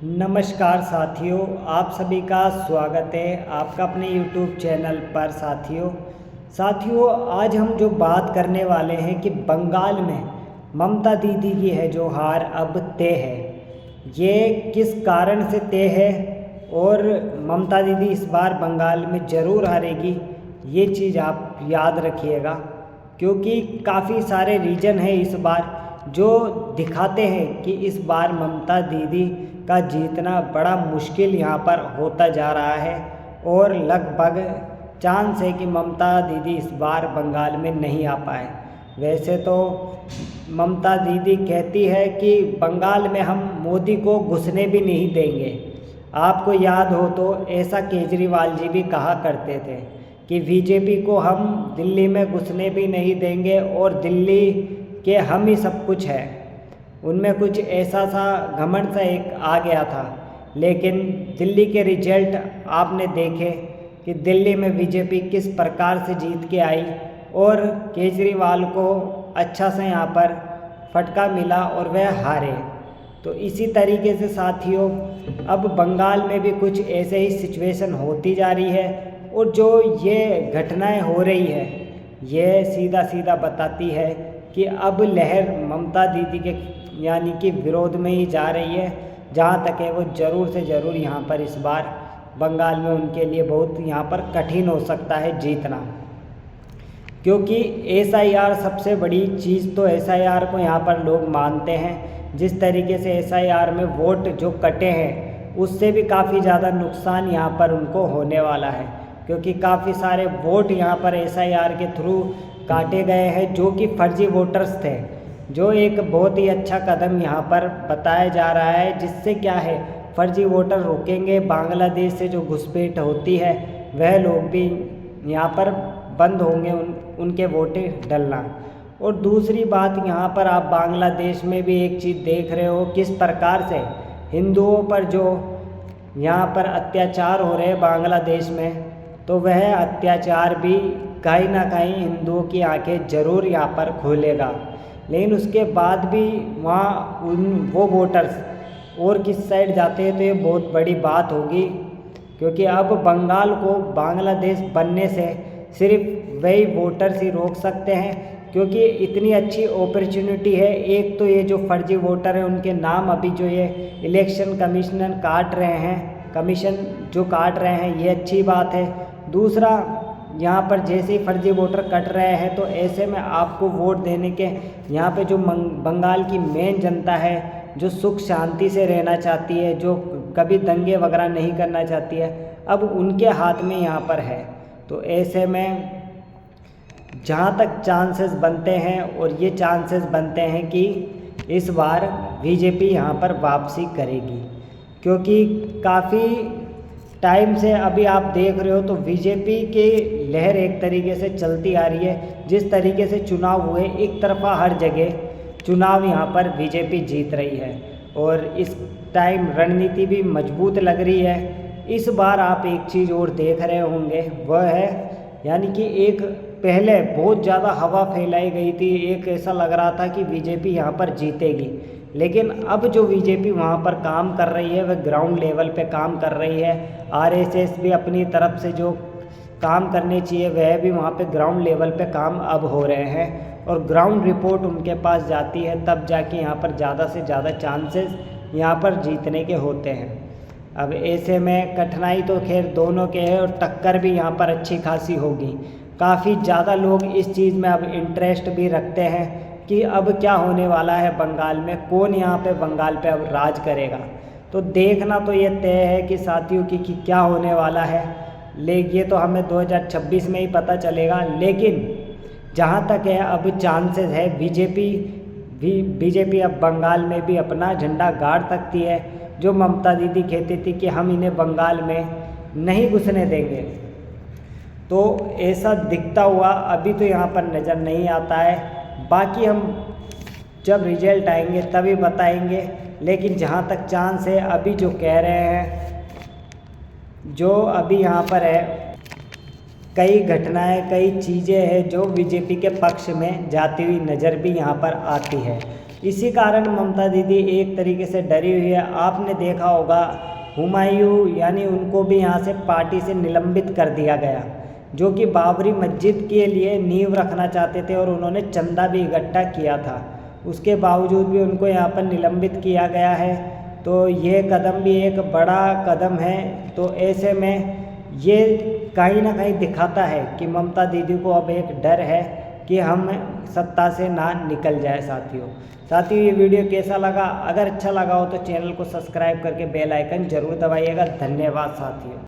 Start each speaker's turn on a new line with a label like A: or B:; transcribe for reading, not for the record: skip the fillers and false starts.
A: नमस्कार साथियों, आप सभी का स्वागत है आपका अपने YouTube चैनल पर। साथियों आज हम जो बात करने वाले हैं कि बंगाल में ममता दीदी की है जो हार अब तय है। ये किस कारण से तय है और ममता दीदी इस बार बंगाल में ज़रूर हारेगी, ये चीज़ आप याद रखिएगा, क्योंकि काफ़ी सारे रीजन हैं इस बार जो दिखाते हैं कि इस बार ममता दीदी का जीतना बड़ा मुश्किल यहाँ पर होता जा रहा है और लगभग चांस है कि ममता दीदी इस बार बंगाल में नहीं आ पाए। वैसे तो ममता दीदी कहती है कि बंगाल में हम मोदी को घुसने भी नहीं देंगे। आपको याद हो तो ऐसा केजरीवाल जी भी कहा करते थे कि बीजेपी को हम दिल्ली में घुसने भी नहीं देंगे और दिल्ली के हम ही सब कुछ है। उनमें कुछ ऐसा सा घमंड सा एक आ गया था, लेकिन दिल्ली के रिजल्ट आपने देखे कि दिल्ली में बीजेपी किस प्रकार से जीत के आई और केजरीवाल को अच्छा से यहाँ पर फटका मिला और वह हारे। तो इसी तरीके से साथियों अब बंगाल में भी कुछ ऐसे ही सिचुएशन होती जा रही है और जो ये घटनाएं हो रही है ये सीधा सीधा बताती है कि अब लहर ममता दीदी के यानी कि विरोध में ही जा रही है। जहाँ तक है वो ज़रूर से ज़रूर यहाँ पर इस बार बंगाल में उनके लिए बहुत यहाँ पर कठिन हो सकता है जीतना, क्योंकि SIR सबसे बड़ी चीज़ तो SIR को यहाँ पर लोग मानते हैं। जिस तरीके से SIR में वोट जो कटे हैं उससे भी काफ़ी ज़्यादा नुकसान यहाँ पर उनको होने वाला है, क्योंकि काफ़ी सारे वोट यहाँ पर SIR के थ्रू काटे गए हैं जो कि फर्जी वोटर्स थे, जो एक बहुत ही अच्छा कदम यहाँ पर बताया जा रहा है, जिससे क्या है फर्जी वोटर रुकेंगे। बांग्लादेश से जो घुसपैठ होती है वह लोग भी यहाँ पर बंद होंगे उनके वोटें डलना। और दूसरी बात यहाँ पर आप बांग्लादेश में भी एक चीज़ देख रहे हो किस प्रकार से हिंदुओं पर जो यहाँ पर अत्याचार हो रहे हैं बांग्लादेश में, तो वह अत्याचार भी कहीं ना कहीं हिंदुओं की आंखें ज़रूर यहाँ पर खोलेगा। लेकिन उसके बाद भी वहाँ वो वोटर्स और किस साइड जाते हैं तो ये बहुत बड़ी बात होगी, क्योंकि अब बंगाल को बांग्लादेश बनने से सिर्फ वही वोटर्स ही रोक सकते हैं, क्योंकि इतनी अच्छी अपॉर्चुनिटी है। एक तो ये जो फर्जी वोटर हैं उनके नाम अभी जो ये इलेक्शन कमिश्नर काट रहे हैं, कमीशन जो काट रहे हैं, ये अच्छी बात है। दूसरा यहाँ पर जैसे ही फर्जी वोटर कट रहे हैं तो ऐसे में आपको वोट देने के यहाँ पे जो बंगाल की मेन जनता है जो सुख शांति से रहना चाहती है, जो कभी दंगे वगैरह नहीं करना चाहती है, अब उनके हाथ में यहाँ पर है। तो ऐसे में जहाँ तक चांसेस बनते हैं और ये चांसेस बनते हैं कि इस बार बीजेपी यहाँ पर वापसी करेगी, क्योंकि काफ़ी टाइम से अभी आप देख रहे हो तो बीजेपी की लहर एक तरीके से चलती आ रही है। जिस तरीके से चुनाव हुए एक तरफा हर जगह चुनाव यहाँ पर बीजेपी जीत रही है और इस टाइम रणनीति भी मजबूत लग रही है। इस बार आप एक चीज़ और देख रहे होंगे वह है यानी कि एक पहले बहुत ज़्यादा हवा फैलाई गई थी, एक ऐसा लग रहा था कि बीजेपी यहाँ पर जीतेगी, लेकिन अब जो बीजेपी वहाँ पर काम कर रही है वह ग्राउंड लेवल पे काम कर रही है। RSS भी अपनी तरफ से जो काम करने चाहिए वह भी वहाँ पे ग्राउंड लेवल पे काम अब हो रहे हैं और ग्राउंड रिपोर्ट उनके पास जाती है, तब जाके यहाँ पर ज़्यादा से ज़्यादा चांसेस यहाँ पर जीतने के होते हैं। अब ऐसे में कठिनाई तो खैर दोनों के है और टक्कर भी यहाँ पर अच्छी खासी होगी। काफ़ी ज़्यादा लोग इस चीज़ में अब इंटरेस्ट भी रखते हैं कि अब क्या होने वाला है बंगाल में, कौन यहाँ पे बंगाल पे अब राज करेगा। तो देखना तो ये तय है कि साथियों की कि क्या होने वाला है, लेकिन ये तो हमें 2026 में ही पता चलेगा। लेकिन जहाँ तक है अब चांसेस है बीजेपी अब बंगाल में भी अपना झंडा गाड़ सकती है। जो ममता दीदी कहती थी कि हम इन्हें बंगाल में नहीं घुसने देंगे, तो ऐसा दिखता हुआ अभी तो यहाँ पर नज़र नहीं आता है। बाकी हम जब रिजल्ट आएंगे तभी बताएंगे, लेकिन जहाँ तक चांस है अभी जो कह रहे हैं, जो अभी यहाँ पर है कई घटनाएं कई चीज़ें हैं जो बीजेपी के पक्ष में जाती हुई नज़र भी यहाँ पर आती है। इसी कारण ममता दीदी एक तरीके से डरी हुई है। आपने देखा होगा हुमायूं यानी उनको भी यहाँ से पार्टी से निलंबित कर दिया गया, जो कि बाबरी मस्जिद के लिए नींव रखना चाहते थे और उन्होंने चंदा भी इकट्ठा किया था। उसके बावजूद भी उनको यहाँ पर निलंबित किया गया है। तो ये कदम भी एक बड़ा कदम है। तो ऐसे में ये कहीं ना कहीं दिखाता है कि ममता दीदी को अब एक डर है कि हम सत्ता से ना निकल जाए। साथियों ये वीडियो कैसा लगा? अगर अच्छा लगा हो तो चैनल को सब्सक्राइब करके बेल आइकन जरूर दबाइएगा। धन्यवाद साथियों।